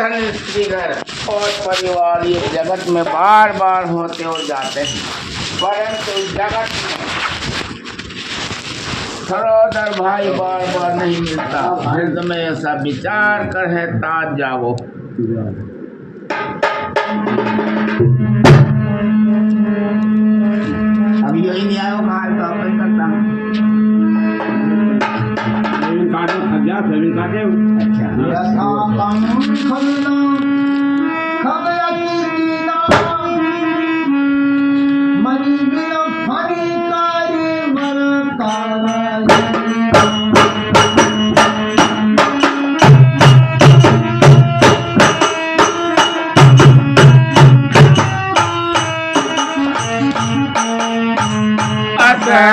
धन स्त्री घर और परिवार ये जगत में बार बार होते हो जाते हैं, परंतु जगत में सरोदर भाई बार बार नहीं मिलता। हृदय में ऐसा विचार कर है ताज जाओ। अब यही नहीं आयो कहा तो अपन करता हूँ।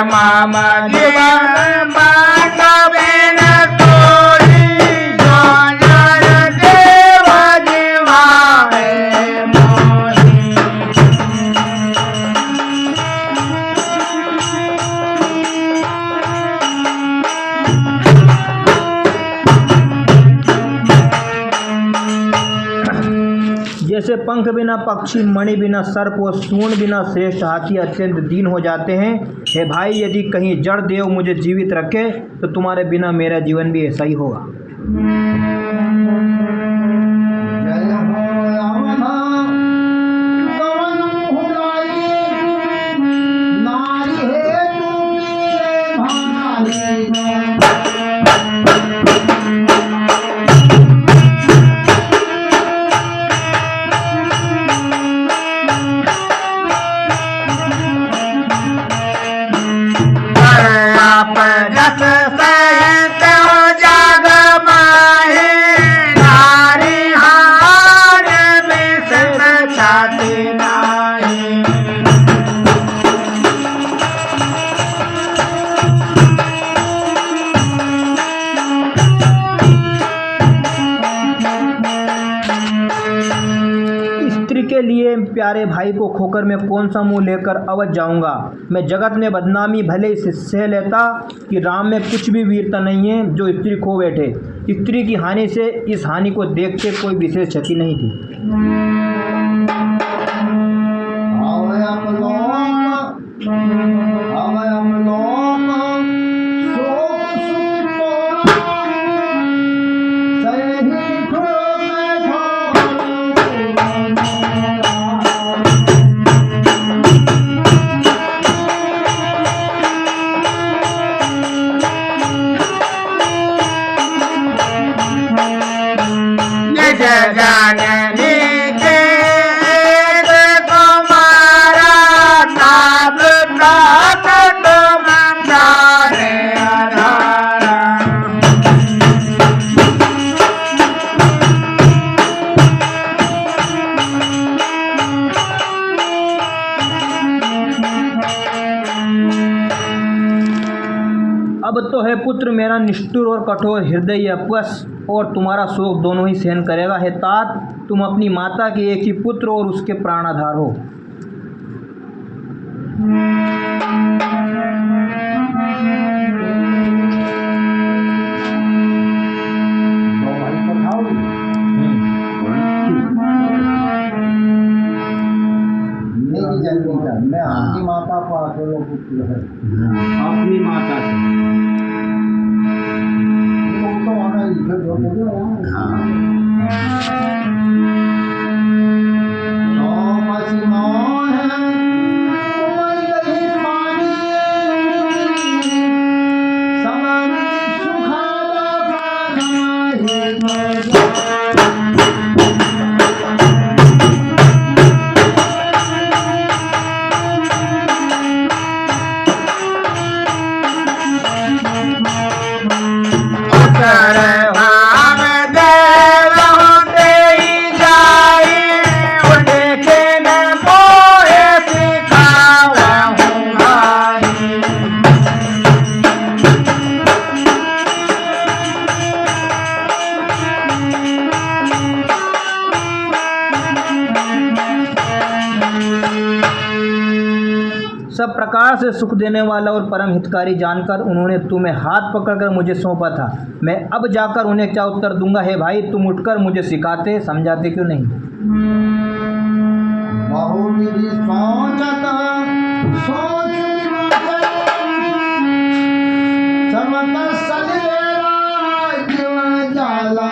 मामा जीवन माता बिन तोरी जान देव जीवाए मोही। जैसे पंख बिना पक्षी, मणि बिना सर्प और सूंड बिना श्रेष्ठ हाथी अत्यंत दीन हो जाते हैं, हे भाई यदि कहीं जड़ देव मुझे जीवित रखे तो तुम्हारे बिना मेरा जीवन भी ऐसा ही होगा। के लिए प्यारे भाई को खोकर मैं कौन सा मुंह लेकर अवध जाऊंगा। मैं जगत में बदनामी भले से सह लेता कि राम में कुछ भी वीरता नहीं है जो स्त्री खो बैठे। स्त्री की हानि से इस हानि को देखते कोई विशेष क्षति नहीं थी। अब तो है पुत्र मेरा निष्ठुर और कठोर हृदय अपवश और तुम्हारा शोक दोनों ही सहन करेगा। हे तात, तुम अपनी माता के एक ही पुत्र और उसके प्राणाधार हो। मैं आपकी माता को अकेला पुत्र है। अपनी माता तो आना इधर जो है प्रकार से सुख देने वाला और परम हितकारी जानकर उन्होंने तुम्हें हाथ पकड़कर मुझे सौंपा था। मैं अब जाकर उन्हें क्या उत्तर दूंगा? हे भाई, तुम उठकर मुझे सिखाते समझाते क्यों नहीं? बहुविधि सोचत सोच समत सलिलेरा जीवन जाला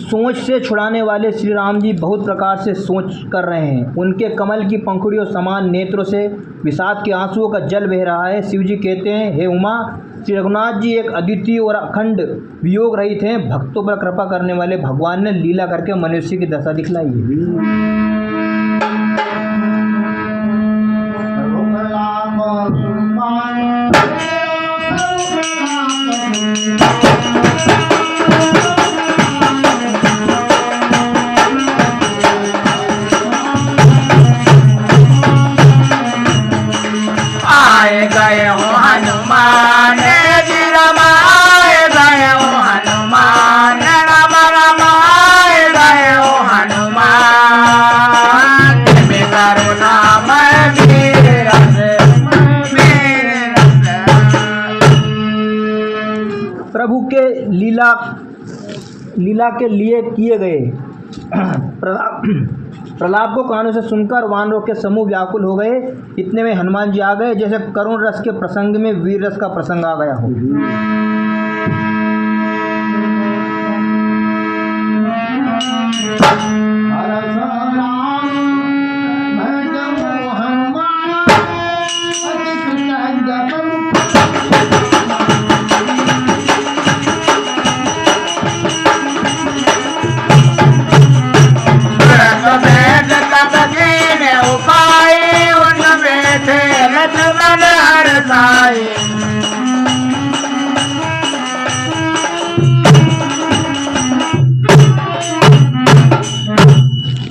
सोच से छुड़ाने वाले श्री राम जी बहुत प्रकार से सोच कर रहे हैं। उनके कमल की पंखुड़ियों समान नेत्रों से विषाद के आंसुओं का जल बह रहा है। शिव जी कहते हैं, हे उमा, श्री रघुनाथ जी एक अद्वितीय और अखंड वियोग रहित हैं। भक्तों पर कृपा करने वाले भगवान ने लीला करके मनुष्य की दशा दिखलाई है। आए गए हो हनुमान जी राम, आए गए हो हनुमान राम राम, आए गए हो हनुमान। तुम्हें करुणा मेरे रस, मेरे रस। प्रभु के लीला के लिए किए गए प्रलाप को कानों से सुनकर वानरों के समूह व्याकुल हो गए। इतने में हनुमान जी आ गए, जैसे करुण रस के प्रसंग में वीर रस का प्रसंग आ गया हो।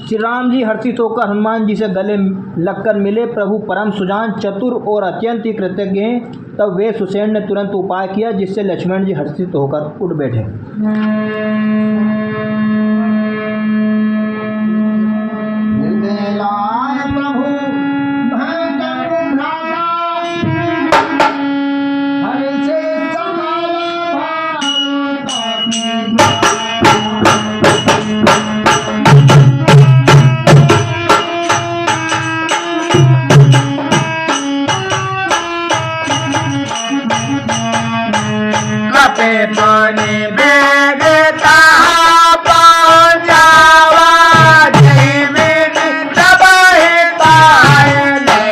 श्री राम जी हर्षित होकर हनुमान जी से गले लगकर मिले। प्रभु परम सुजान, चतुर और अत्यंत ही कृतज्ञ हैं। तब वे सुसेन ने तुरंत उपाय किया, जिससे लक्ष्मण जी हर्षित होकर उठ बैठे। पानी बेगता पहुँचावा, जीवित दबहता ले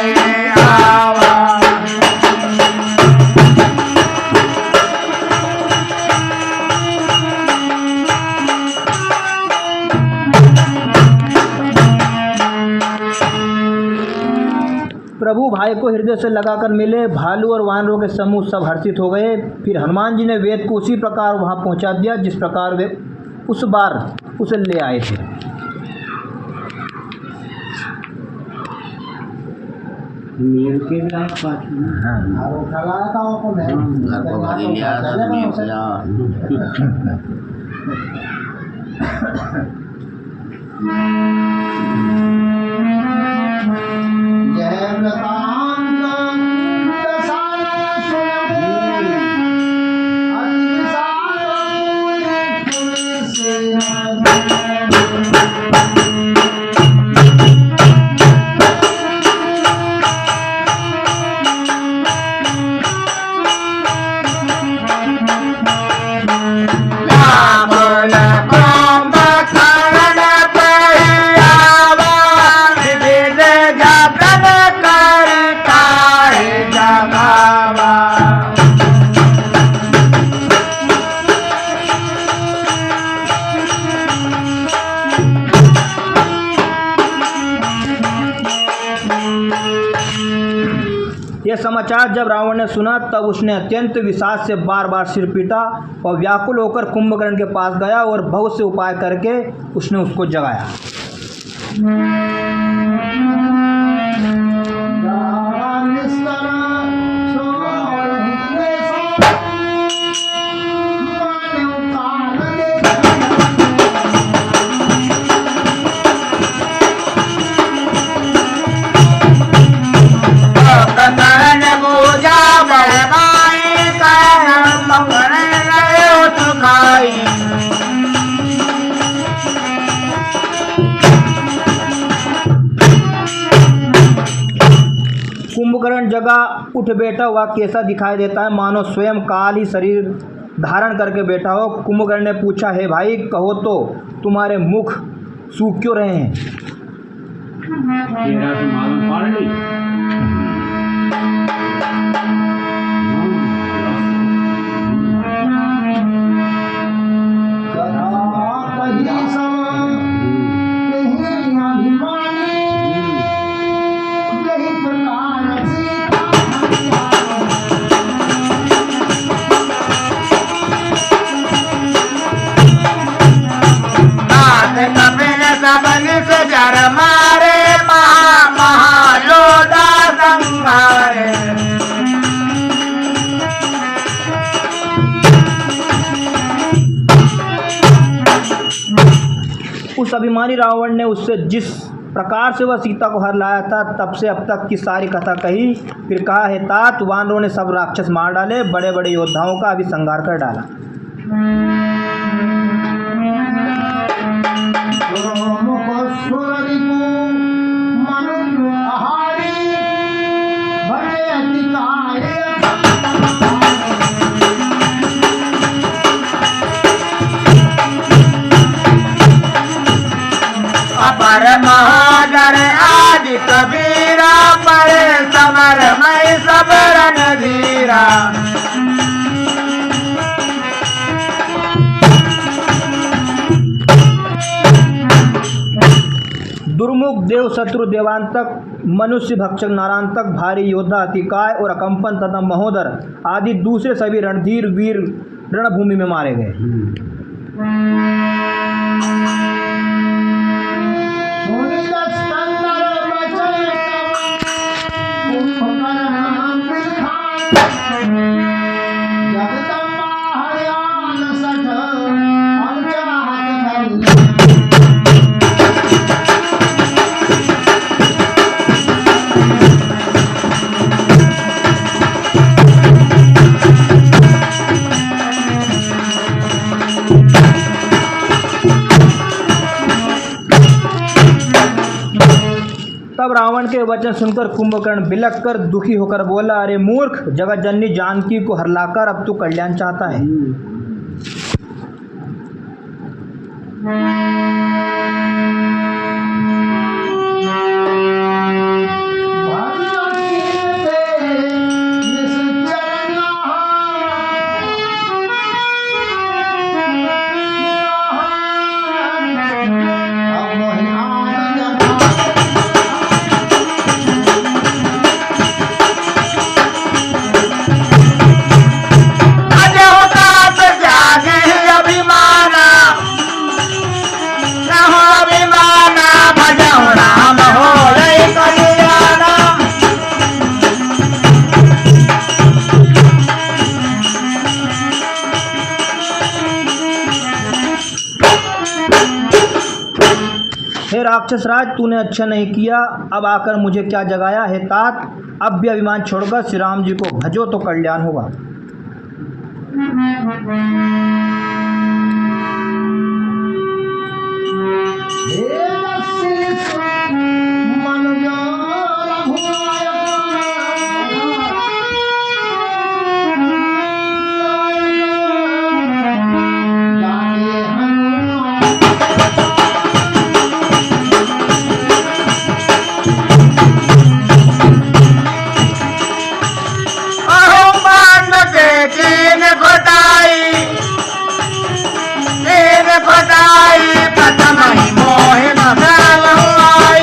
आवा। प्रभु भाई को हृदय से लगाकर मिले। भालू और वानरों के समूह सब हर्षित हो गए। फिर हनुमान जी ने वेद को उसी प्रकार वहां पहुंचा दिया जिस प्रकार वे उस बार उसे ले आए थे। राम यह समाचार जब रावण ने सुना तब उसने अत्यंत विषाद से बार बार सिर पीटा और व्याकुल होकर कुंभकर्ण के पास गया और बहुत से उपाय करके उसने उसको जगाया। कुंभकर्ण जगा उठ बैठा हुआ कैसा दिखाई देता है, मानो स्वयं काल ही शरीर धारण करके बैठा हो। कुंभकर्ण ने पूछा, हे भाई कहो तो तुम्हारे मुख सूख क्यों रहे हैं? उस अभिमानी रावण ने उससे जिस प्रकार से वह सीता को हर लाया था तब से अब तक की सारी कथा कही। फिर कहा, हे तात, वानरों ने सब राक्षस मार डाले, बड़े बड़े योद्धाओं का अभी संहार कर डाला। पर महागर आदि कबीरा, पर समर मई सब रणधीरा। दुर्मुख देव शत्रु देवांतक, मनुष्य भक्षक नारायणतक, भारी योद्धा अतिकाय और अकंपन तथा महोदर आदि दूसरे सभी रणधीर वीर रणभूमि में मारे गए। तब रावण के वचन सुनकर कुंभकर्ण बिलक कर दुखी होकर बोला, अरे मूर्ख, जगत जननी जानकी को हरलाकर अब तू कल्याण चाहता है। हे राक्षस राज, तूने अच्छा नहीं किया, अब आकर मुझे क्या जगाया। हे तात, अब भी अभिमान छोड़कर श्री राम जी को भजो तो कल्याण होगा। प्रथम ही मोह मगल हुआ।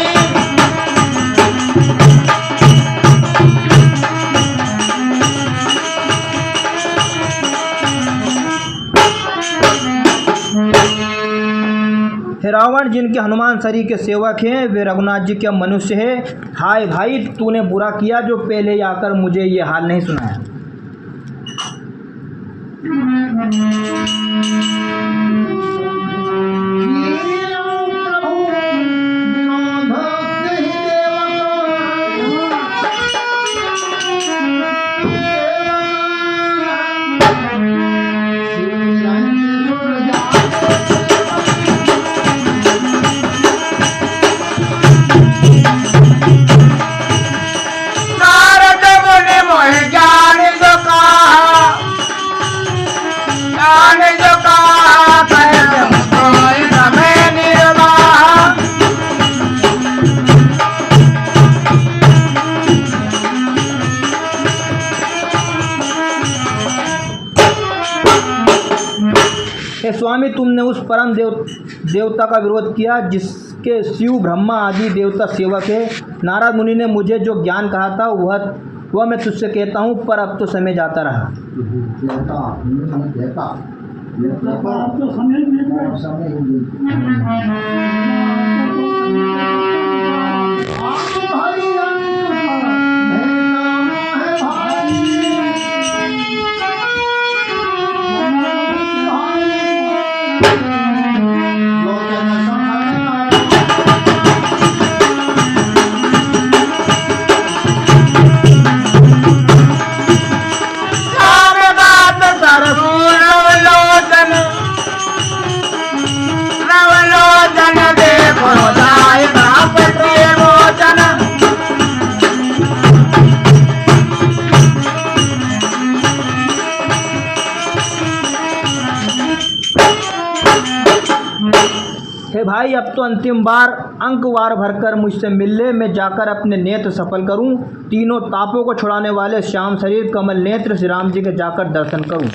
रावण जिनके हनुमान सरी के सेवक हैं वे रघुनाथ जी के मनुष्य है। हाय भाई, तूने बुरा किया जो पहले ही आकर मुझे ये हाल नहीं सुनाया। नारद मुनि मोहि ज्ञान जो कहा, ज्ञान जो कहा, कहे मुझकोई समय निर्वाह। हे स्वामी, तुमने उस परम देवता का विरोध किया जिसके शिव ब्रह्मा आदि देवता सेवक है। नारद मुनि ने मुझे जो ज्ञान कहा था वह मैं तुझसे कहता हूँ, पर अब तो समय जाता रहा। अब तो समय सारे बात सरसू नवलोचन, नवलोचन देखो जाय बाप प्रेमोचन। हे भाई, अब तो अंतिम बार अंकवार भरकर मुझसे मिल ले, मैं जाकर अपने नेत्र सफल करूं, तीनों तापों को छुड़ाने वाले श्याम शरीर कमल नेत्र श्री राम जी के जाकर दर्शन करूं।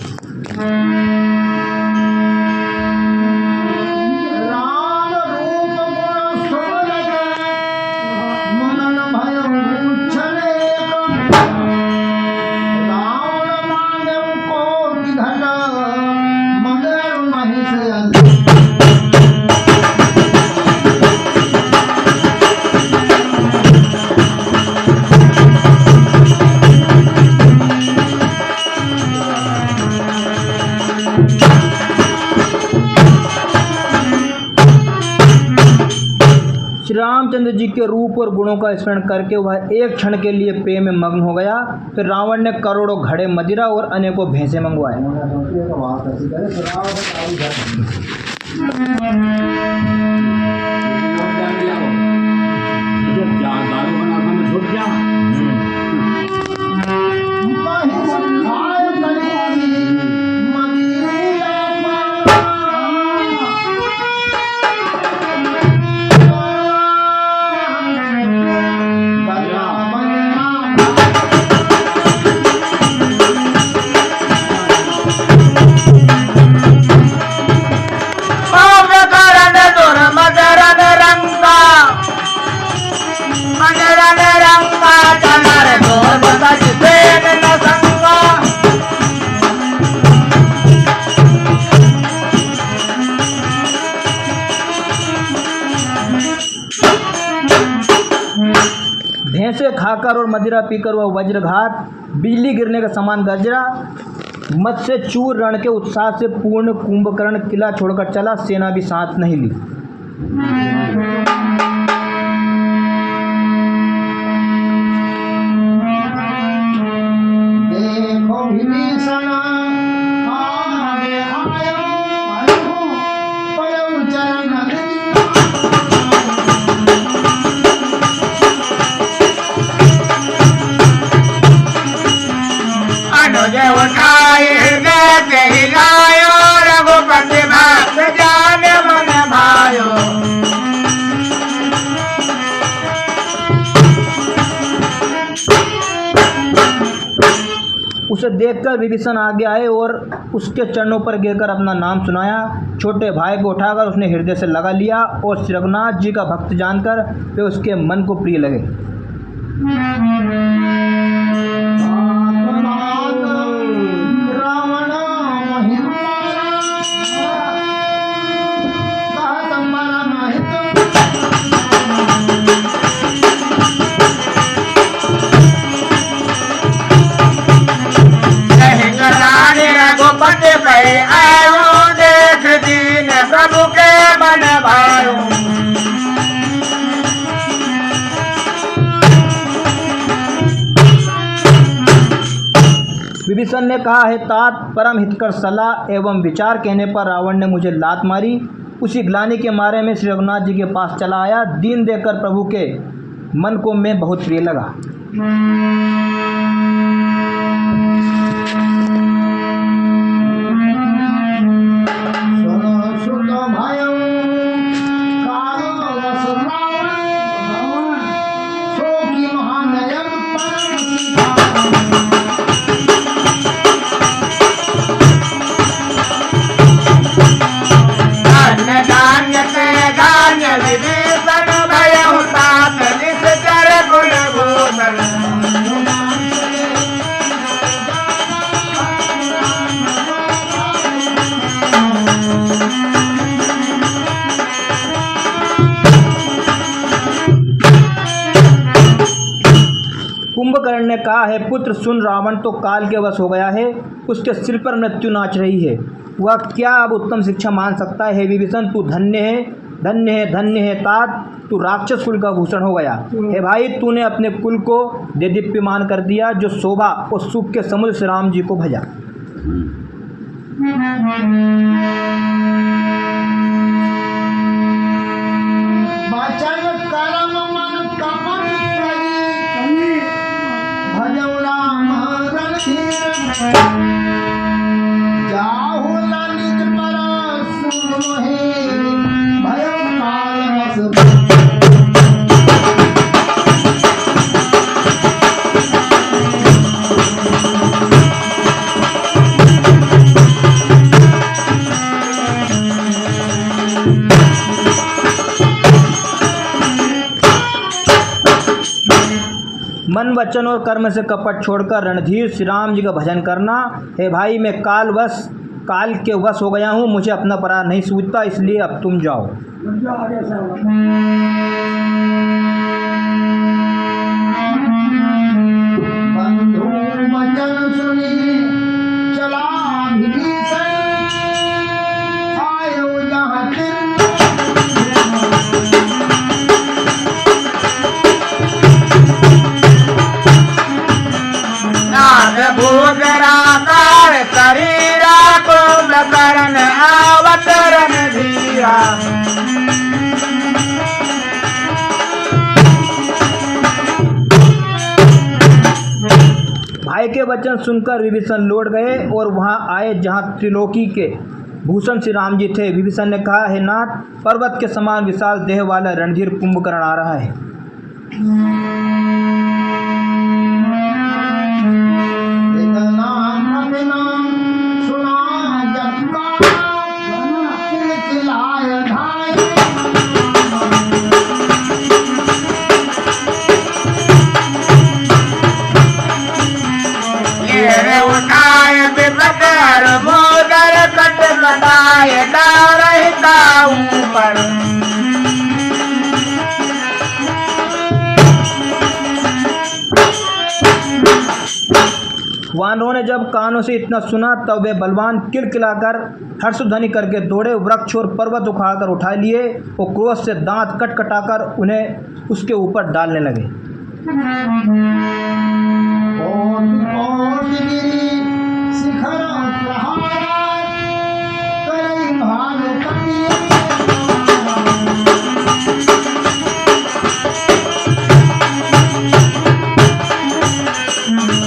राम रूप गुण सुभग, मनन भयो उच्छले को। रावण मांगेउ कोटि घट, मगर महिष श्री रामचंद्र जी के रूप और गुणों का स्मरण करके वह एक क्षण के लिए प्रेम में मग्न हो गया। फिर रावण ने करोड़ों घड़े मदिरा और अनेकों भैंसे मंगवाए। भव्य करण दुर मदरन रंगा, मदरन रंगा, चनर दुर बदज देन न संगा। भैंसे खाकर और मदिरा पीकर वह वज्रघात बिजली गिरने के समान गरजा। मत से चूर रण के उत्साह से पूर्ण कुंभकर्ण किला छोड़कर चला, सेना भी साथ नहीं ली। देखो विभीषण आगे आयो, परम चरण अनुज उठाई हृदय से हिलायो, रघुपति भक्त जान मन भायो। उसे देखकर विभीषण आगे आए और उसके चरणों पर गिरकर अपना नाम सुनाया। छोटे भाई को उठाकर उसने हृदय से लगा लिया और श्री रघुनाथ जी का भक्त जानकर वे उसके मन को प्रिय लगे। रावण महिमा कहत मरम विभीषण ने कहा, है तात, परम हितकर सलाह एवं विचार कहने पर रावण ने मुझे लात मारी। उसी ग्लानि के मारे में श्री रघुनाथ जी के पास चला आया। दीन देखकर प्रभु के मन को मैं बहुत प्रिय लगा। कुंभकर्ण ने कहा, है पुत्र सुन, रावण तो काल के वश हो गया है, उसके सिर पर मृत्यु नाच रही है। वह क्या अब उत्तम शिक्षा मान सकता है? विभीषण तू धन्य है, धन्य है, धन्य है तात, तू राक्षस कुल का भूषण हो गया। हे भाई, तूने अपने कुल को देदीप्यमान कर दिया, जो शोभा और सुख के समुद्र से राम जी को भजा। मन, वचन और कर्म से कपट छोड़कर रणधीर श्री राम जी का भजन करना। हे भाई, मैं काल के वश हो गया हूँ, मुझे अपना पराध नहीं सूझता, इसलिए अब तुम जाओ। बंधु वचन सुनी चला विभीषण, आयो जहाँ भूजराकार शरीरा कुंभकर्ण अवतरण धीरा। भाई के वचन सुनकर विभीषण लौट गए और वहां आए जहां त्रिलोकी के भूषण श्री राम जी थे। विभीषण ने कहा, हे नाथ, पर्वत के समान विशाल देह वाला रणधीर कुंभकर्ण आ रहा है। उठाए विपकर मोदर कट कटाए डारहिता ऊपर। वानरों ने जब कानों से इतना सुना तब वे बलवान किलकिलाकर हर्षध्वनि करके दौड़े, वृक्ष और पर्वत उखाड़कर उठा लिए और क्रोध से दांत कटकटाकर उन्हें उसके ऊपर डालने लगे।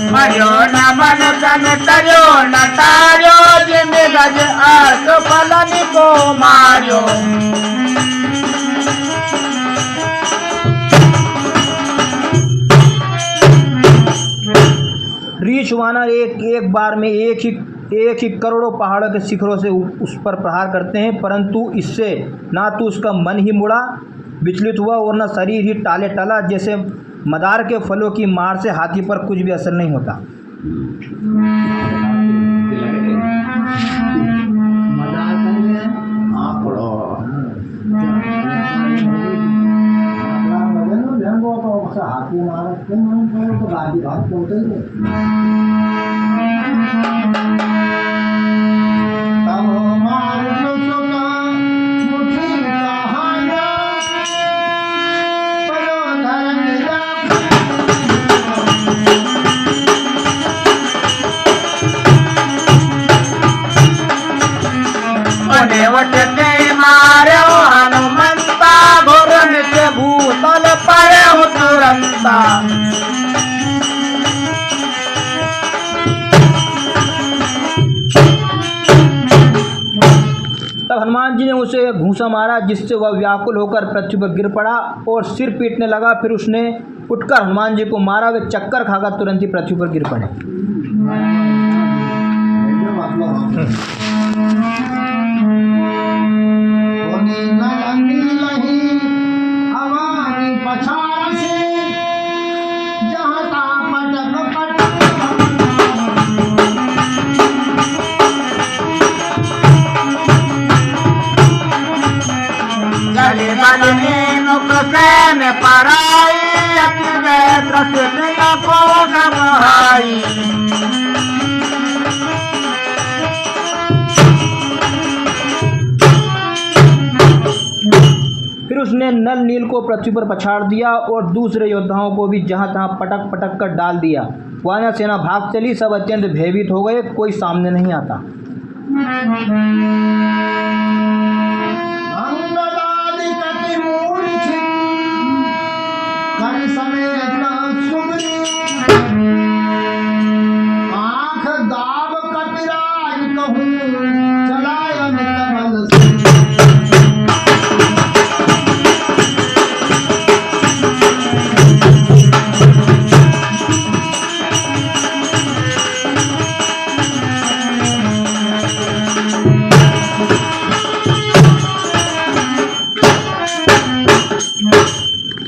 मयो न मन तन तरो न तारो, जिम गज आस फलन को मारो। रीछ वानर एक बार में एक ही करोड़ों पहाड़ों के शिखरों से उस पर प्रहार करते हैं, परंतु इससे ना तो उसका मन ही मुड़ा, विचलित हुआ, और न शरीर ही टाले टला। जैसे मदार के फलों की मार से हाथी पर कुछ भी असर नहीं होता। हाथी मार तो गाड़ी भाग पहुंचे। ने उसे एक घूंसा मारा जिससे वह व्याकुल होकर पृथ्वी पर गिर पड़ा और सिर पीटने लगा। फिर उसने उठकर हनुमान जी को मारा। वे चक्कर खाकर तुरंत ही पृथ्वी पर गिर पड़े। चले बलने मुख से में पराई अति में त्रसित को गवाई। फिर उसने नल नील को पृथ्वी पर पछाड़ दिया और दूसरे योद्धाओं को भी जहां तहां पटक पटक कर डाल दिया। वानर सेना भाग चली। सब अत्यंत भयभीत हो गए। कोई सामने नहीं आता।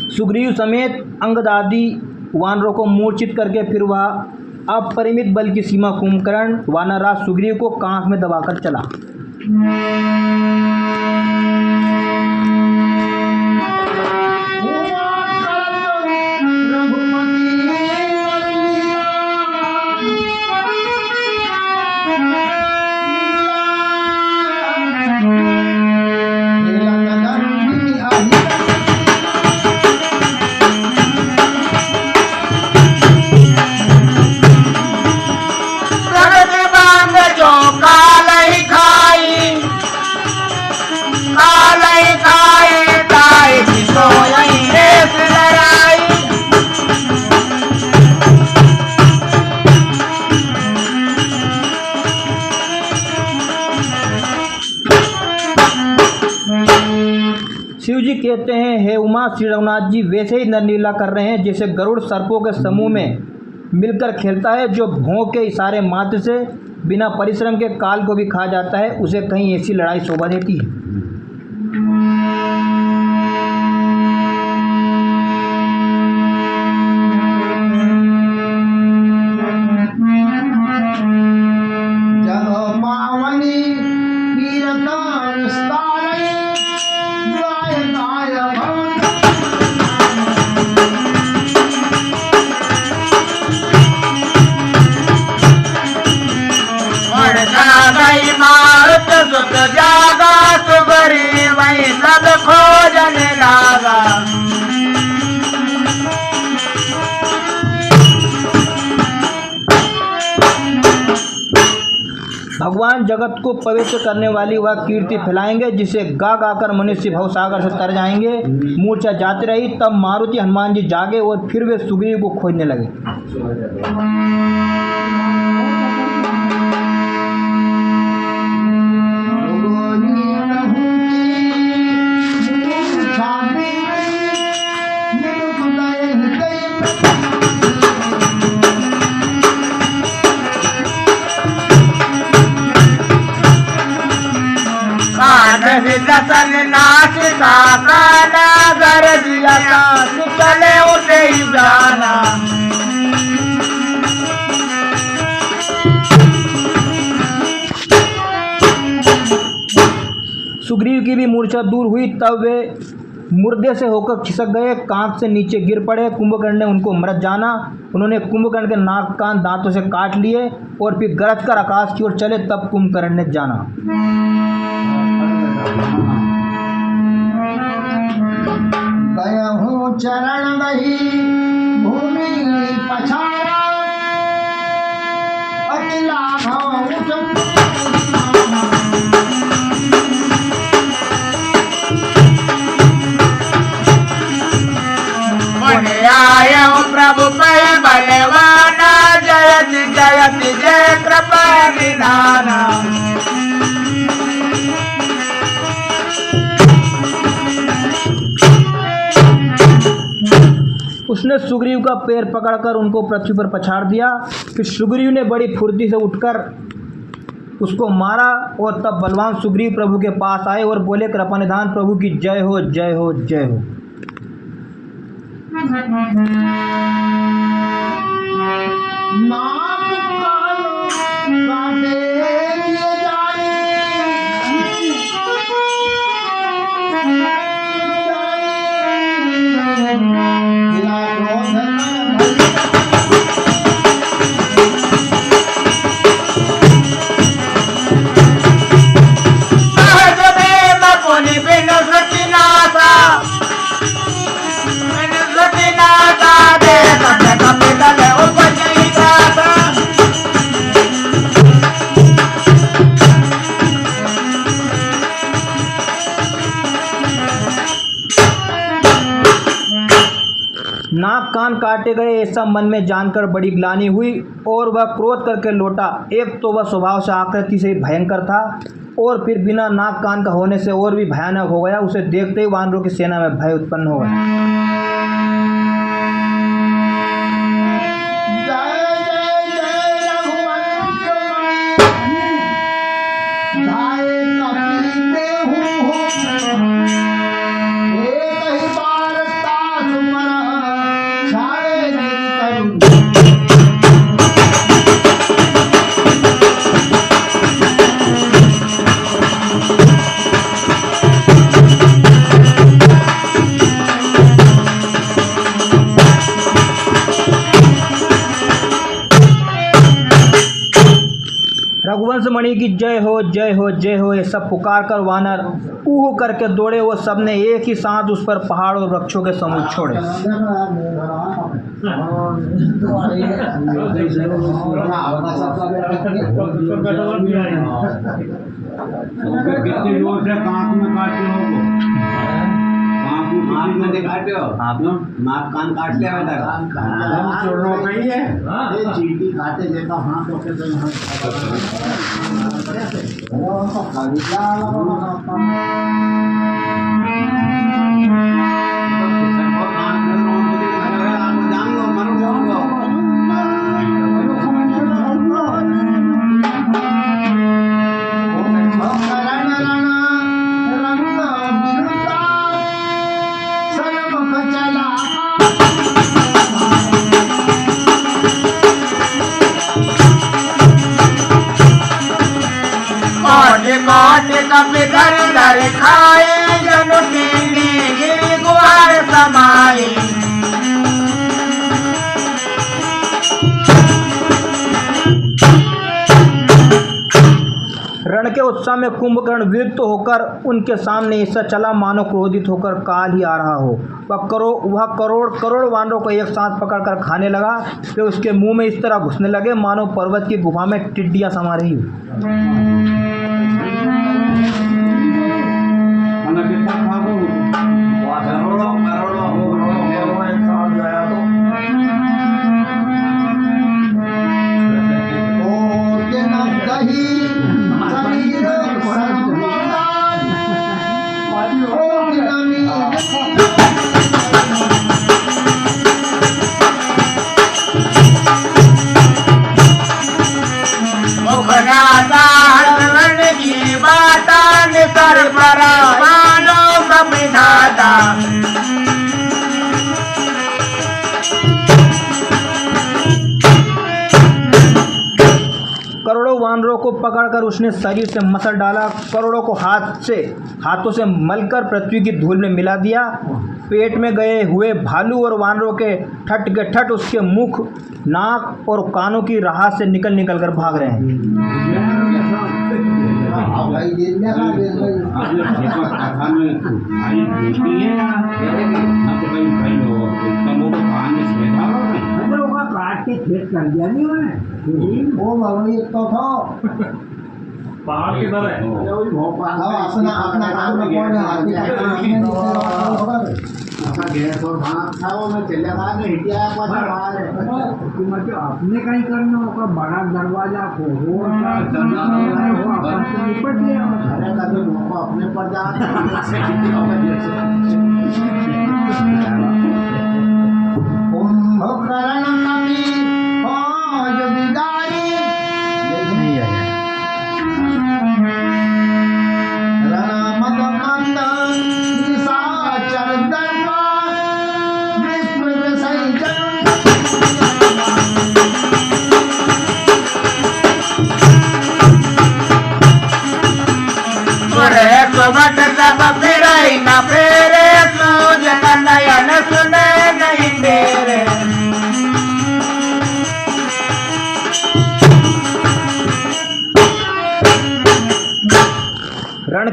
सुग्रीव समेत अंगद आदि वानरों को मूर्छित करके फिर वह अपरिमित बल की सीमा कुंभकर्ण वानरराज सुग्रीव को कांख में दबाकर चला। शिव जी कहते हैं, हे उमा, श्री रघुनाथ जी वैसे ही नरलीला कर रहे हैं जैसे गरुड़ सर्पों के समूह में मिलकर खेलता है, जो भौं के इशारे मात्र से बिना परिश्रम के काल को भी खा जाता है। उसे कहीं ऐसी लड़ाई शोभा देती है। जागा सुगरी वही सब खोजने लागा। भगवान जगत को पवित्र करने वाली वह कीर्ति फैलाएंगे जिसे गा गाकर मनुष्य भवसागर से तर जाएंगे। मूर्छा जाती रही। तब मारुति हनुमान जी जागे और फिर वे सुग्रीव को खोजने लगे। दसन नाच काना गरजिया काश चले उसे ही जाना। सुग्रीव की भी मूर्छा दूर हुई। तब वे मुर्दे से होकर खिसक गए, कांख से नीचे गिर पड़े। कुंभकर्ण ने उनको मृत जाना। उन्होंने कुंभकर्ण के नाक कान दांतों से काट लिए और फिर गरज कर आकाश की ओर चले। तब कुंभकर्ण ने जाना। चरण गही भूमि पछाड़ा अकेला आय प्रभु पै बलवाना जयत जयत जय कृपा विधाना। उसने सुग्रीव का पैर पकड़कर उनको पृथ्वी पर पछाड़ दिया। फिर सुग्रीव ने बड़ी फुर्ती से उठकर उसको मारा और तब बलवान सुग्रीव प्रभु के पास आए और बोले, कृपानिधान प्रभु की जय हो, जय हो, जय हो। नाक कानो काटे दिए जाए, जिला क्रोध न सहज देव पुनि बिनु सृतिनाथा, बिनु सृतिनाथा देखत कपितल उपजि त्रासा। नाक कान काटे गए ऐसा मन में जानकर बड़ी ग्लानि हुई और वह क्रोध करके लौटा। एक तो वह स्वभाव से आकृति से भयंकर था और फिर बिना नाक कान का होने से और भी भयानक हो गया। उसे देखते ही वानरों की सेना में भय उत्पन्न हो गया। जय जय जय रघुवंश धाये कपीते हूँ, एक ही बार तास पर छाड़े गिर करूँ। रघुवंश मणि की जय हो, जय हो, जय हो। ये सब पुकार कर वानर ऊह करके दौड़े। वो सब ने एक ही साथ उस पर पहाड़ और वृक्षों के समूह छोड़े। कितने जोर से कांख में काटते हो? कांख में दिखाते हो? नाक कान काट लिया बेटा। छोड़ो कहीं है? ये चींटी खाते देखा हाथ होके तो यहाँ कोटि कपिधर धर खाए, जनु कीड़ी गिरि गुहार समाई। रण के उत्साह में कुंभकर्ण विरक्त होकर उनके सामने ऐसा चला मानो क्रोधित होकर काल ही आ रहा हो। वह करोड़ करोड़ वानरों को एक साथ पकड़कर खाने लगा। वे उसके मुंह में इस तरह घुसने लगे मानो पर्वत की गुफा में टिड्डियां समा रही हो। मुखनादा हरण की बाता निसर परा मानो कपिनादा। करोड़ों वानरों को पकड़कर उसने शरीर से मसल डाला। करोड़ों को हाथों से मलकर पृथ्वी की धूल में मिला दिया। पेट में गए हुए भालू और वानरों के ठट उसके मुख, नाक और कानों की राह से निकल कर भाग रहे हैं। काट के खेत कर दिया नहीं उन्हें। वो भगवान तो था पहाड़ की तरह अपना अपना काम में कौन अपना गैस और भात था वो मैं चले गया ने हिटिया बाहर मतलब अपने कहीं करना होगा। बड़ा दरवाजा खोलो निपट लिया अरे कभी मौका अपने पर जा।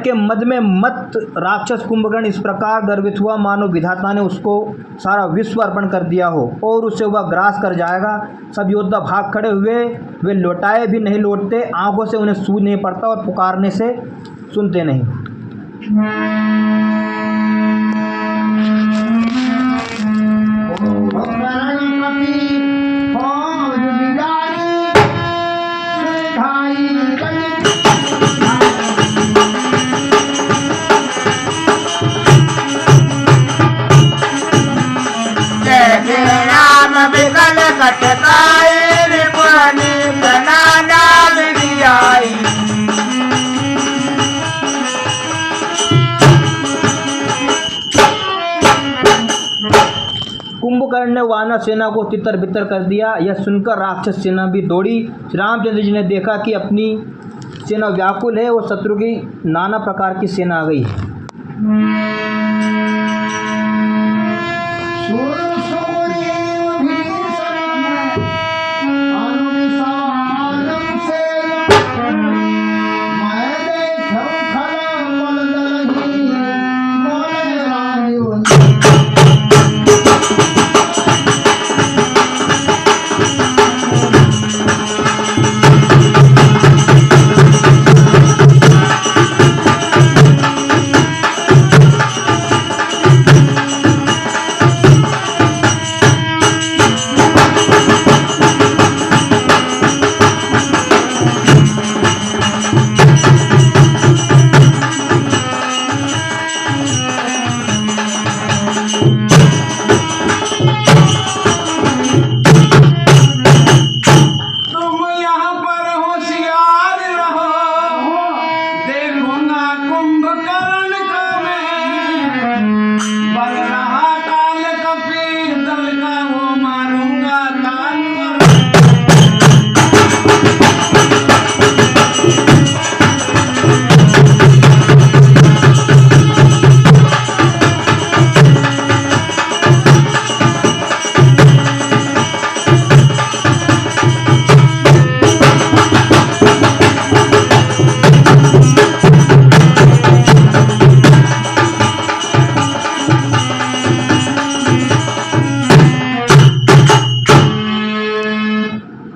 के मद में मत राक्षस कुंभकर्ण इस प्रकार गर्वित हुआ मानो विधाता ने उसको सारा विश्व अर्पण कर दिया हो और उसे वह ग्रास कर जाएगा। सब योद्धा भाग खड़े हुए, वे लौटाए भी नहीं लौटते, आंखों से उन्हें सूझ नहीं पड़ता और पुकारने से सुनते नहीं। राम बिकल कटकाई पुरानी बनाना आई। कुंभकर्ण ने वानर सेना को तितर बितर कर दिया। यह सुनकर राक्षस सेना भी दौड़ी। श्री रामचंद्र जी ने देखा कि अपनी सेना व्याकुल है और शत्रु की नाना प्रकार की सेना आ गई है।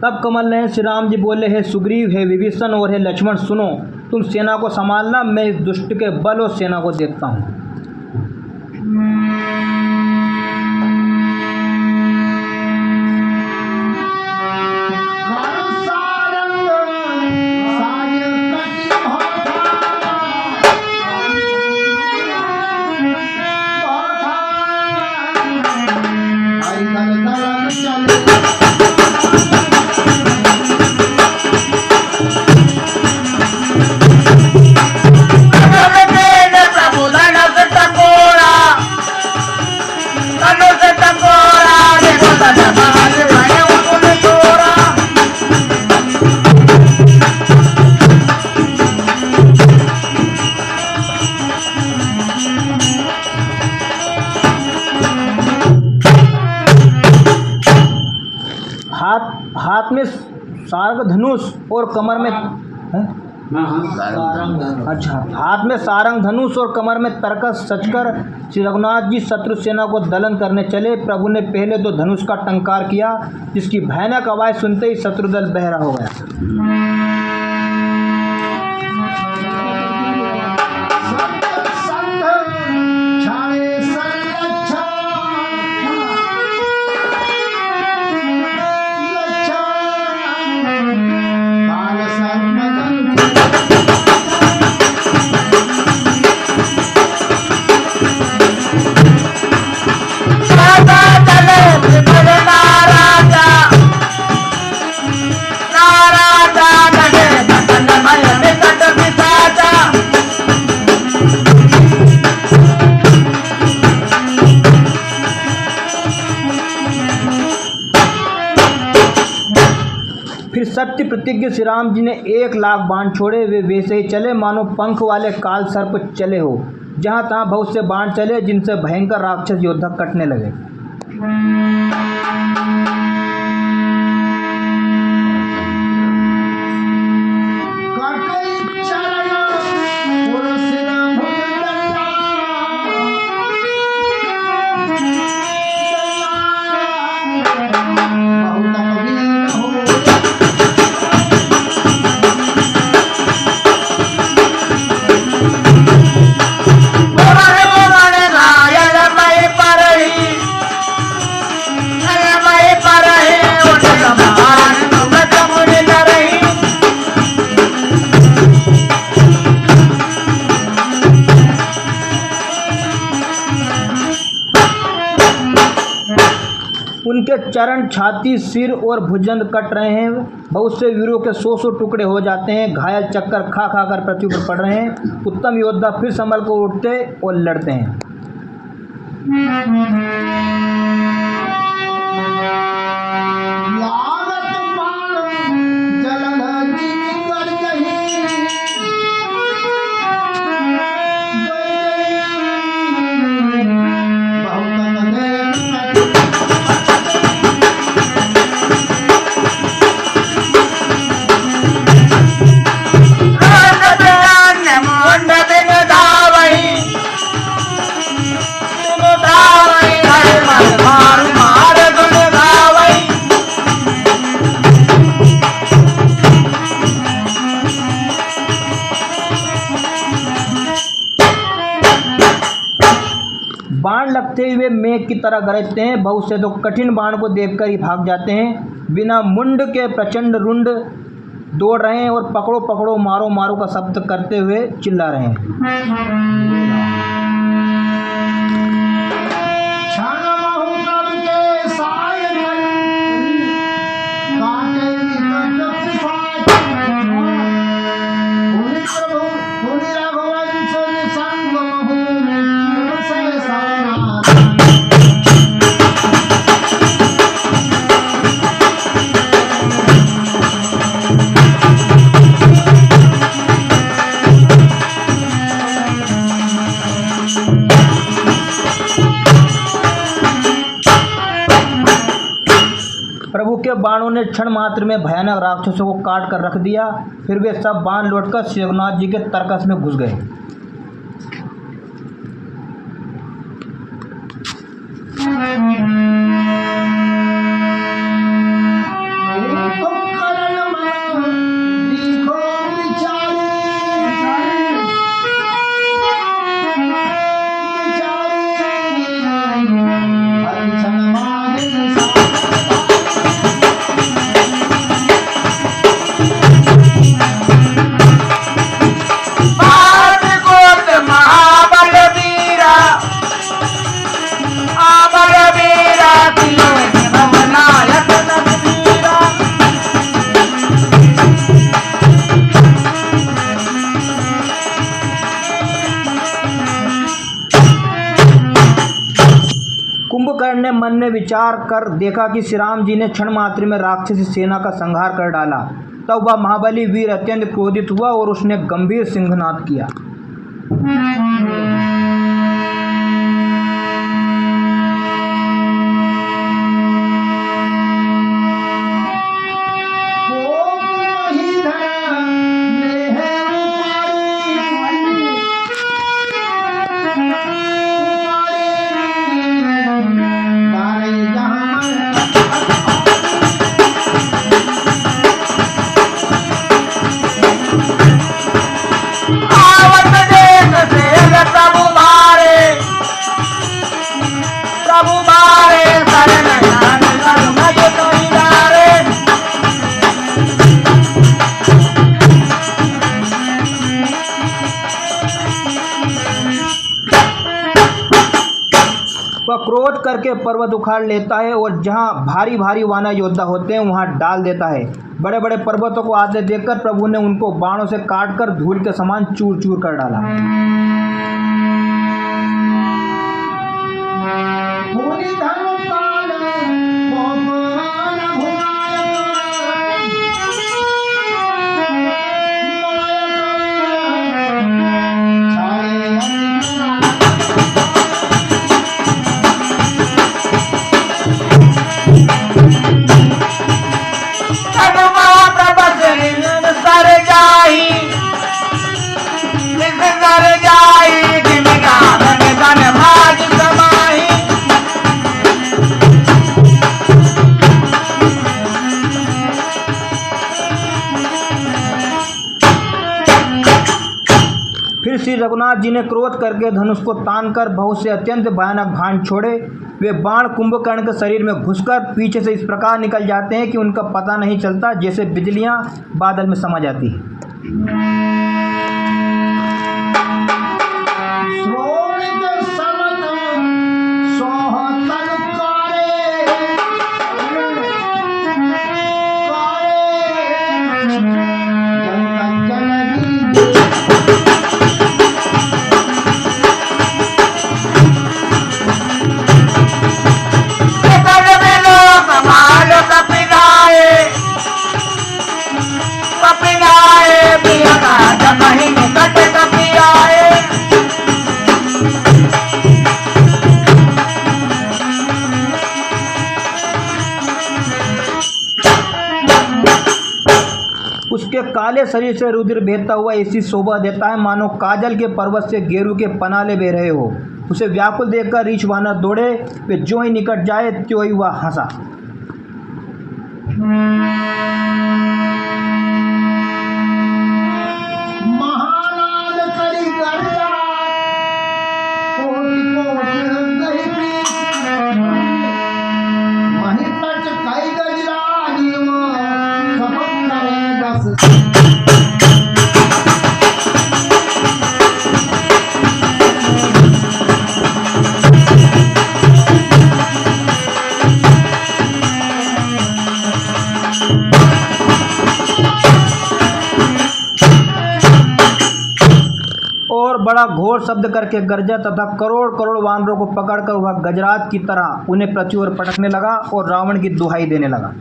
तब कमल नयन श्री राम जी बोले, हे सुग्रीव, हे विभीषण और हे लक्ष्मण, सुनो, तुम सेना को संभालना, मैं इस दुष्ट के बल और सेना को देखता हूँ। हाथ में सारंग धनुष और कमर में अच्छा, हाथ में सारंग धनुष और कमर में तरकस सचकर श्री रघुनाथ जी शत्रु सेना को दलन करने चले। प्रभु ने पहले तो धनुष का टंकार किया, जिसकी भयानक आवाज सुनते ही शत्रुदल बहरा हो गया। फिर सत्य प्रतिज्ञ श्री राम जी ने 1,00,000 बाण छोड़े। वे वैसे ही चले मानो पंख वाले काल सर्प चले हो। जहाँ तहाँ बहुत से बाण चले, जिनसे भयंकर राक्षस योद्धा कटने लगे। चरण पुरुष बहुत कबीर हो उनके चरण, छाती, सिर और भुजंग कट रहे हैं। बहुत से वीरों के 100 टुकड़े हो जाते हैं। घायल चक्कर खा खा कर पृथ्वी पर पड़ रहे हैं। उत्तम योद्धा फिर संभल को उठते और लड़ते हैं। लागत बाण जलन जिगर जही बहुत बाण लगते हुए मेघ की तरह गरजते हैं। बहुत से तो कठिन बाण को देखकर ही भाग जाते हैं। बिना मुंड के प्रचंड रुंड दौड़ रहे हैं और पकड़ो पकड़ो मारो मारो का शब्द करते हुए चिल्ला रहे हैं। क्षण महु कब के साय काटे निकट साय पुनि प्रभु पुनि रघुवंश संग महु से सारा प्रभु के बाणों ने क्षण मात्र में भयानक राक्षसों को काट कर रख दिया। फिर वे सब बाण लौटकर श्री रघुनाथ जी के तरकस में घुस गए। कुंभकर्ण ने मन में विचार कर देखा कि श्री राम जी ने क्षण मात्र में राक्षसी सेना का संहार कर डाला। तब वह महाबली वीर अत्यंत क्रोधित हुआ और उसने गंभीर सिंहनाद किया। वह क्रोध करके पर्वत उखाड़ लेता है और जहाँ भारी भारी वानर योद्धा होते हैं वहाँ डाल देता है। बड़े बड़े पर्वतों को आते देखकर प्रभु ने उनको बाणों से काटकर धूल के समान चूर चूर कर डाला। सर जाई रघुनाथ जी ने क्रोध करके धनुष को तान कर बहुत से अत्यंत भयानक बाण छोड़े। वे बाण कुंभकर्ण के शरीर में घुसकर पीछे से इस प्रकार निकल जाते हैं कि उनका पता नहीं चलता, जैसे बिजलियां बादल में समा जाती हैं। उसके काले शरीर से रुधिर बहता हुआ ऐसी शोभा देता है मानो काजल के पर्वत से गेरू के पनाले बह रहे हो। उसे व्याकुल देखकर रीछ वानर दौड़े। वे जो ही निकट जाए त्यों ही वह हंसा। और बड़ा घोर शब्द करके गरजा तथा करोड़ करोड़ वानरों को पकड़कर वह गजराज की तरह उन्हें पृथ्वी ओर पटकने लगा और रावण की दुहाई देने लगा।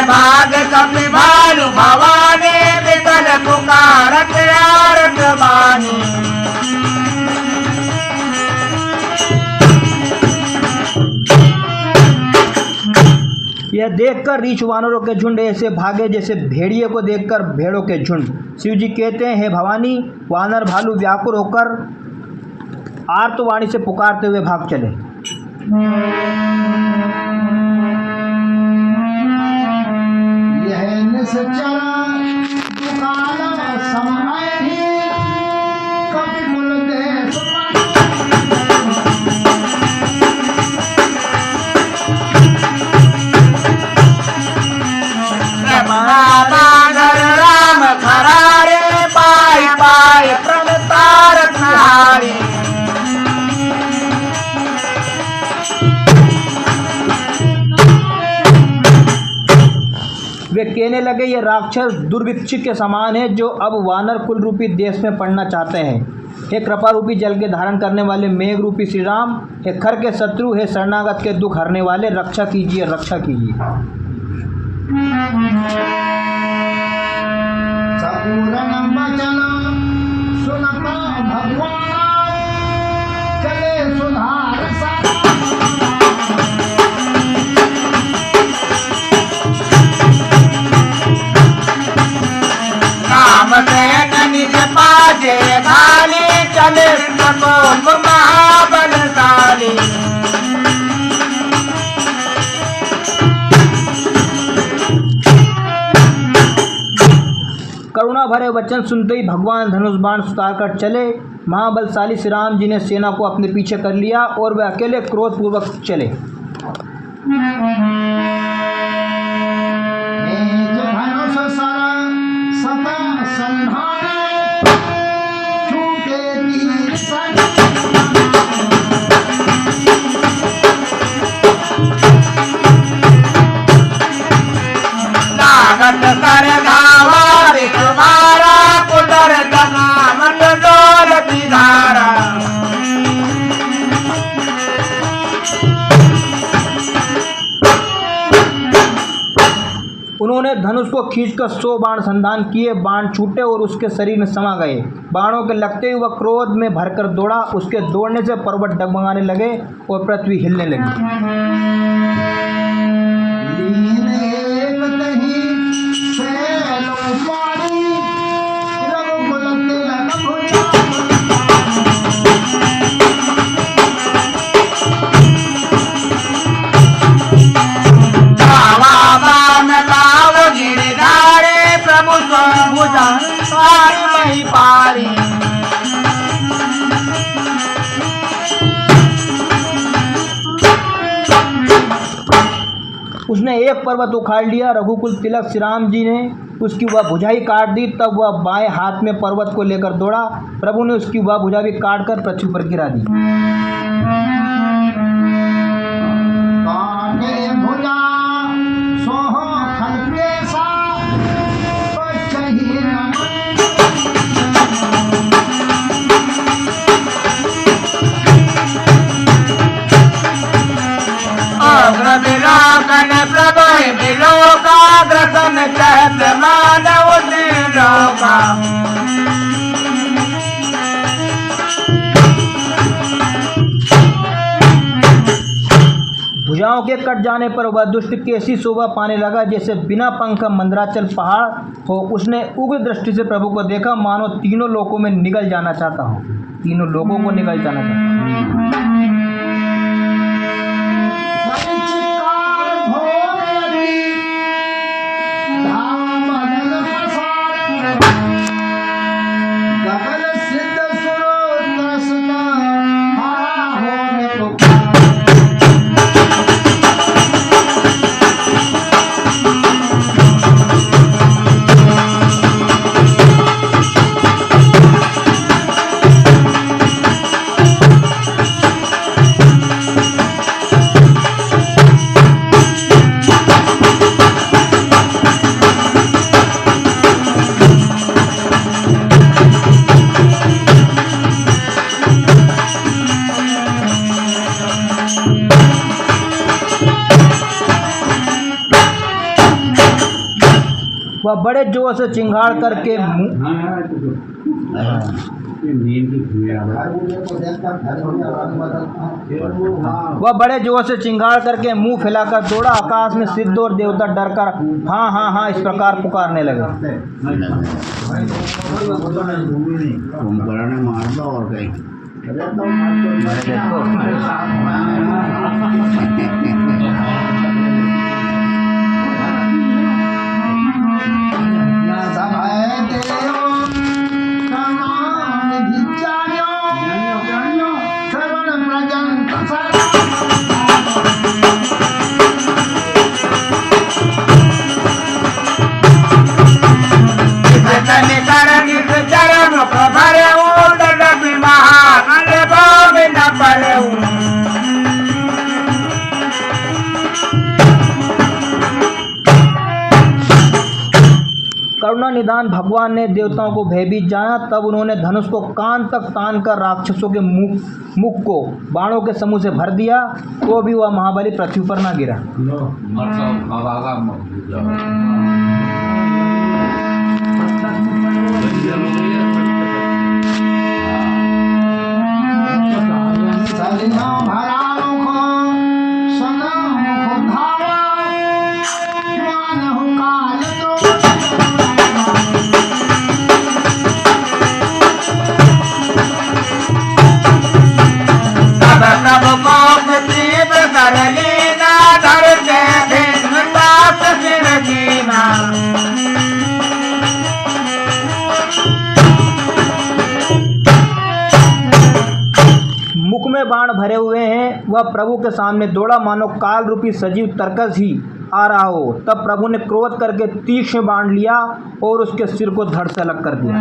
भाग कपि भानु भवानी विकल पुकारत आरत बानी। यह देखकर रीछ वानरों के झुंड ऐसे भागे जैसे भेड़िए को देखकर भेड़ों के झुंड। शिव जी कहते हैं, हे भवानी, वानर भालू व्याकुल होकर आर्तवाणी से पुकारते हुए भाग चले। राम खरारे पाई पाई प्रणतार तिहारी। वे कहने लगे, ये राक्षस दुर्भिक्ष के समान है जो अब वानर कुल रूपी देश में पड़ना चाहते हैं। हे कृपा रूपी जल के धारण करने वाले मेघ रूपी श्री राम, हे खर के शत्रु, हे शरणागत के दुख हरने वाले, रक्षा कीजिए, रक्षा कीजिए। निज पाजे घाली चले सकोप महाबलशाली। करुणा भरे वचन सुनते ही भगवान धनुष बाण उतारकर चले। महाबलशाली श्री राम जी ने सेना को अपने पीछे कर लिया और वे अकेले क्रोधपूर्वक चले। लागत कर धावा तुम्हारा कुदर दगामत दौलत धारा। उन्होंने धनुष को खींचकर 100 बाण संधान किए। बाण छूटे और उसके शरीर में समा गए। बाणों के लगते ही वह क्रोध में भरकर दौड़ा। उसके दौड़ने से पर्वत डगमगाने लगे और पृथ्वी हिलने लगी। लीन एक दही से लो पानी उसने एक पर्वत उखाड़ लिया। रघुकुल तिलक श्री राम जी ने उसकी वह भुजाई काट दी। तब वह बाएं हाथ में पर्वत को लेकर दौड़ा। प्रभु ने उसकी वह भुजा भी काट कर पृथ्वी पर गिरा दी। काटे भुजा सोह खलकेसा बचहि न अग्र विलोकन प्रभु विलोकाग्रसन कहत मानव त्रिलोका। भुजाओं के कट जाने पर वह दुष्ट कैसी शोभा पाने लगा जैसे बिना पंख मंदराचल पहाड़ हो। उसने उग्र दृष्टि से प्रभु को देखा, मानो तीनों लोकों में निगल जाना चाहता हो, तीनों लोगों को निगल जाना चाहता हो। वह बड़े जोर से चिंगाड़ करके मुंह फैलाकर दौड़ा। आकाश में सिद्ध और देवता डरकर हाँ हाँ हाँ इस प्रकार पुकारने लगे। कुंभकर्ण मार दो और कहीं करुणा निदान भगवान ने देवताओं को भयभीत जाना। तब उन्होंने धनुष को कान तक तान कर राक्षसों के मुख को बाणों के समूह से भर दिया, तो भी वह महाबली पृथ्वी पर न गिरा। मुख में बाण भरे हुए हैं, वह प्रभु के सामने दौड़ा, मानो काल रूपी सजीव तरकस ही आ रहा हो। तब प्रभु ने क्रोध करके तीक्ष्ण बाण लिया और उसके सिर को धड़ से अलग कर दिया।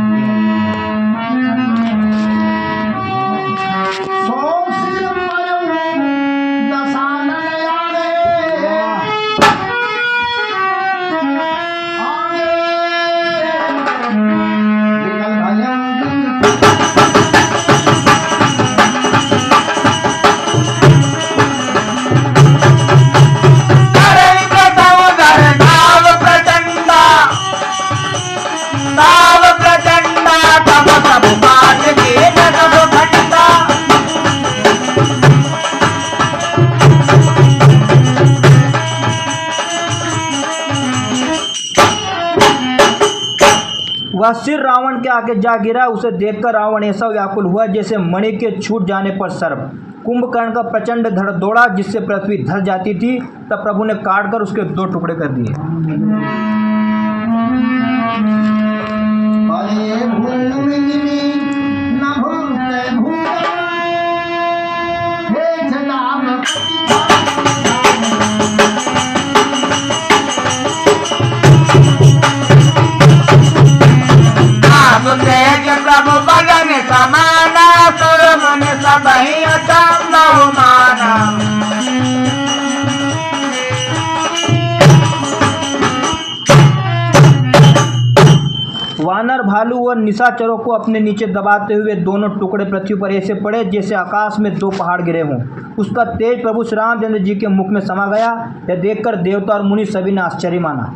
वह सिर रावण के आगे जा गिरा। उसे देखकर रावण ऐसा व्याकुल हुआ जैसे मणि के छूट जाने पर सर्प। कुंभकर्ण का प्रचंड धड़ दौड़ा जिससे पृथ्वी धस जाती थी। तब प्रभु ने काट कर उसके 2 टुकड़े कर दिए। वानर भालू और निशाचरों को अपने नीचे दबाते हुए दोनों टुकड़े पृथ्वी पर ऐसे पड़े जैसे आकाश में दो पहाड़ गिरे हों। उसका तेज प्रभु श्री रामचंद्र जी के मुख में समा गया। यह देखकर देवता और मुनि सभी ने आश्चर्य माना।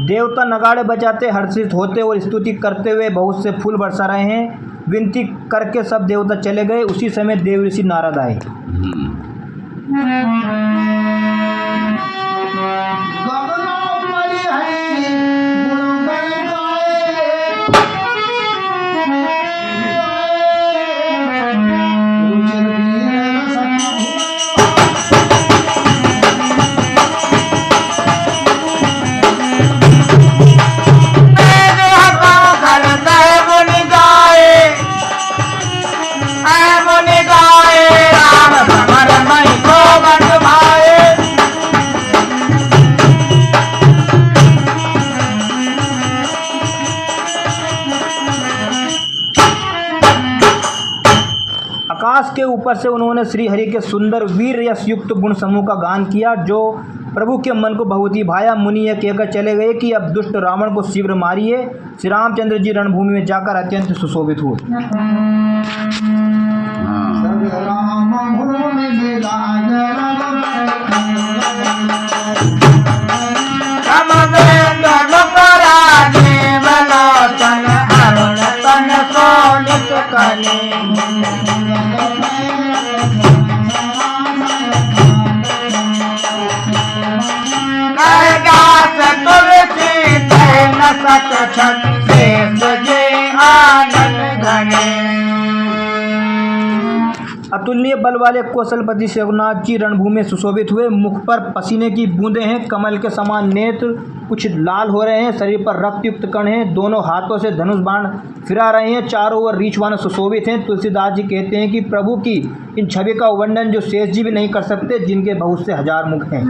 देवता नगाड़े बजाते हर्षित होते और स्तुति करते हुए बहुत से फूल बरसा रहे हैं। विनती करके सब देवता चले गए। उसी समय देव ऋषि नारद आए। आकाश के ऊपर से उन्होंने श्री हरि के सुंदर वीर यश युक्त गुण समूह का गान किया जो प्रभु के मन को बहुत ही भाया। मुनि यह कहकर चले गए कि अब दुष्ट रावण को शीघ्र मारिए। श्री रामचंद्र जी रणभूमि में जाकर अत्यंत सुशोभित हुए। अतुल्य बल वाले कौशलपति रघुनाथ जी रणभूमि में सुशोभित हुए। मुख पर पसीने की बूंदें हैं, कमल के समान नेत्र कुछ लाल हो रहे हैं, शरीर पर रक्तयुक्त कण हैं, दोनों हाथों से धनुष बाण फिरा रहे हैं, चारों ओर रीछवान सुशोभित हैं। तुलसीदास जी कहते हैं कि प्रभु की इन छवि का वर्णन जो शेष जी भी नहीं कर सकते, जिनके बहुत से हजार मुख हैं।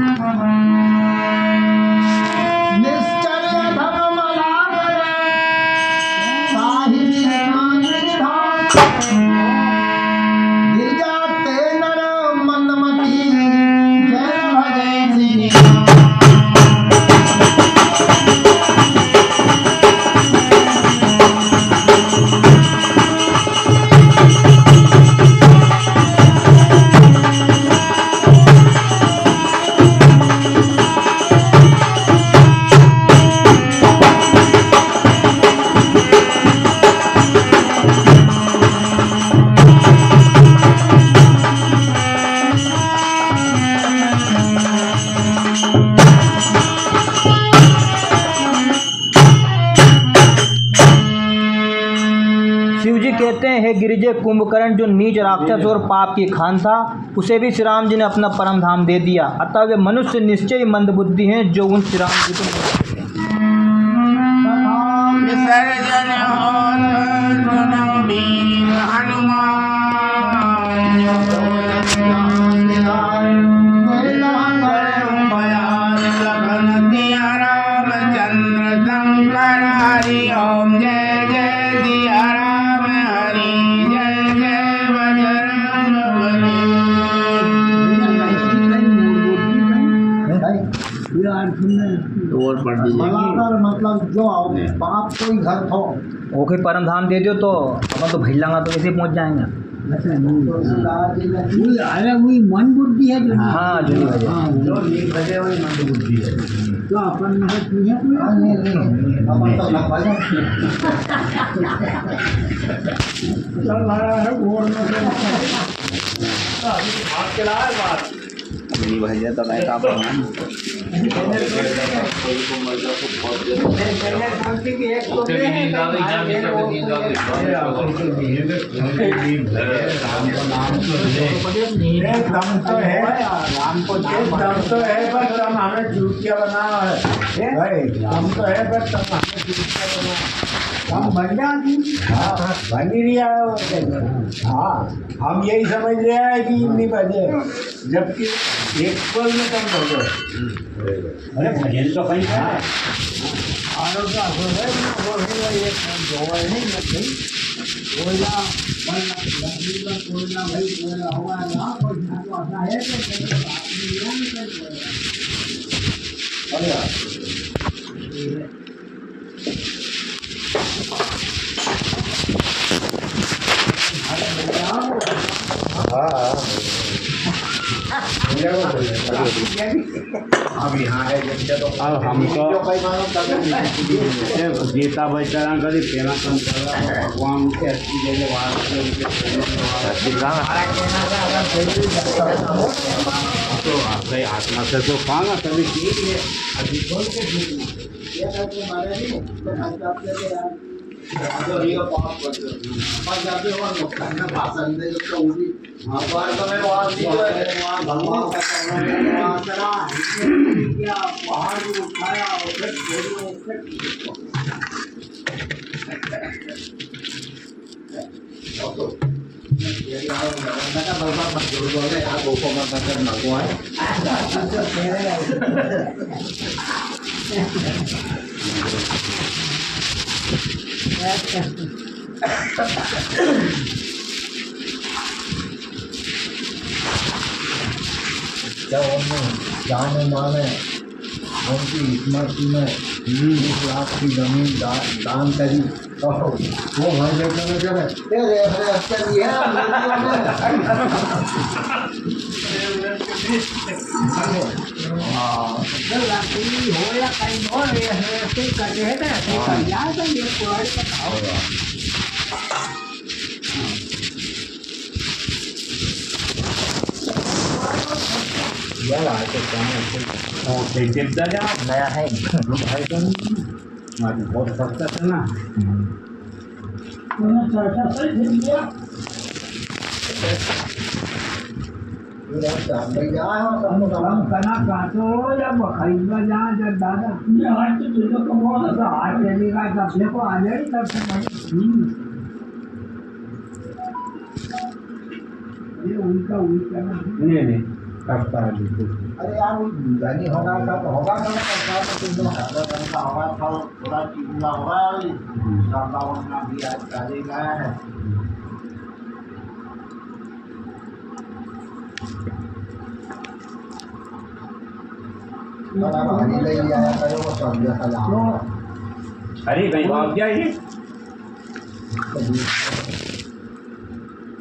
कहते हैं, हे गिरिजे कुंभकर्ण जो नीच राक्षस और पाप की खान था, उसे भी श्री राम जी ने अपना परम धाम दे दिया। अतः वे मनुष्य निश्चय ही मंदबुद्धि हैं जो उन श्री राम जी को मतलब जो बाप कोई घर थो ओके परम धाम दे दो तो अपन तो भिड़लांगा तो कैसे पहुंच जाएंगे। अरे वही मन बुद्धि है जो हाँ जो वही मन बुद्धि है तो अपन अपन तो चल रहा है नहीं भैया तो मैं का दम तो है, राम को दम तो है, पर तुम हमें चूतिया बना है भाई, दम तो है पर तुम हमें चूतिया बना, हम बन जाती। हाँ बन ही नहीं आया वो। हाँ हम यही समझ रहे हैं कि नहीं बजे, जबकि एक पल में कम कर दो। अरे भजन तो कहीं है आरोग्य हो गए नहीं लगती कोयला कोयला भाई कोयला होगा ना कोई आता है अब यहाँ है तो अब हमको गीता बचाना करी पेना कम कर भगवान के अच्छी जगह तो आपका आत्मा से तो पाना कभी ठीक है अभी खोल के जाने माने उनकी स्मृति में 20 लाख की जमीन दान करी तो वो भाई देखने चले हो या कहीं और ऐसे करते हैं ना ऐसे कर जाए तो ये पुरानी बताओ। नया है बहुत सस्ता था ना कना काटो या खरीदना जहाँ जब दादा हाथ चलेगा तब देखो आ जाएगी तब से ये उनका नहीं करता है बिल्कुल। अरे यार वो नहीं होगा तब होगा ना होगा थोड़ा चीज़ होगा सादा भी आज डालेगा है अरे कहीं भाग जाइए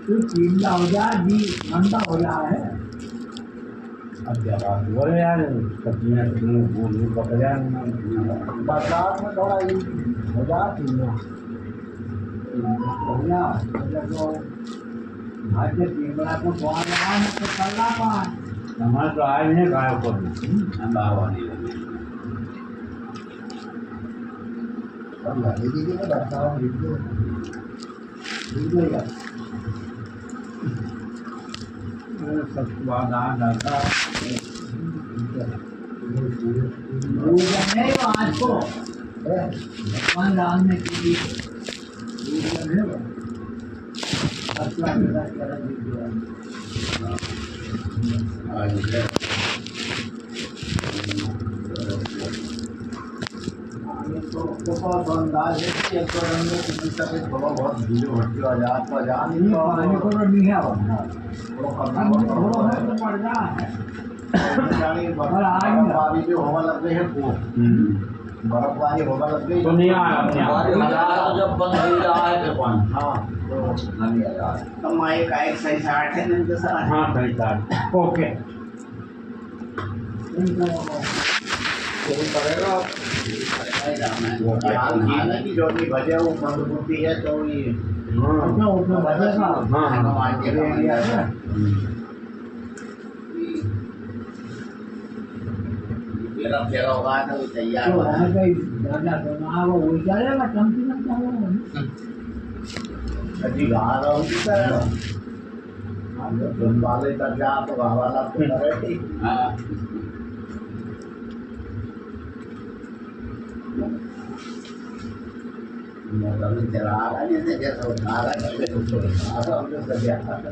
तो चीज़ हो जाए जी मंदा हो रहा है। अब जब आप बोल रहे यार सब्जियाँ बाजार में थोड़ा हो जाती है भाज्य पीपड़ा को द्वार लगाना तो करना पाए हमारे तो आज नहीं गाय को बाबा नहीं लगे और लगे दीजिए ना बर्ताव वीडियो सब स्वाद आ जाता नहीं आज को भगवान राम ने की बहुत अंदाज है कि एक रंग में किसी तक थोड़ा बहुत वीडियो भर्ती हो जाए तो आने को नहीं है वो तो पड़ रहा है बर्फबारी जो होगा लग रही है वो बर्फबारी होगा लग गई तो नहीं आया जब बंद हो रहा है दुकान हाँ तो माइक का एक सही 60 है नहीं तो सर हाँ सही था ओके हालांकि जो भी वजह वो मजबूती है तो ये उसमें वजह का फेरा फेरा होगा तो तैयार तो होगा। है कहीं दादा बना वो चलेगा टंकी में चलेगा कभी गा रहा हूँ सर हम लोग सुन वाले तक जा तो गा वाला तो करे ठीक। हाँ मोटर में चला रहा है जैसे जैसे उठा रहा है जैसे उठा रहा है हम लोग सभी आता है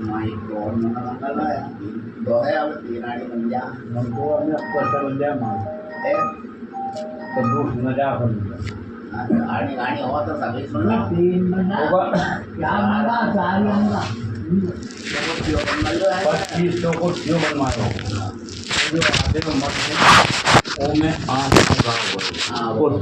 माइक और मंगल है दो है अब तीन आड़ी बन जा हमको हमें आपको अच्छा बन जाए माल तो दूर मजा कर आड़ी गाड़ी हो तो सभी सुनना तीन महीना क्या महीना चार महीना 2500 को क्यों बनवाया जो आधे में मत वो में 8 का हाँ और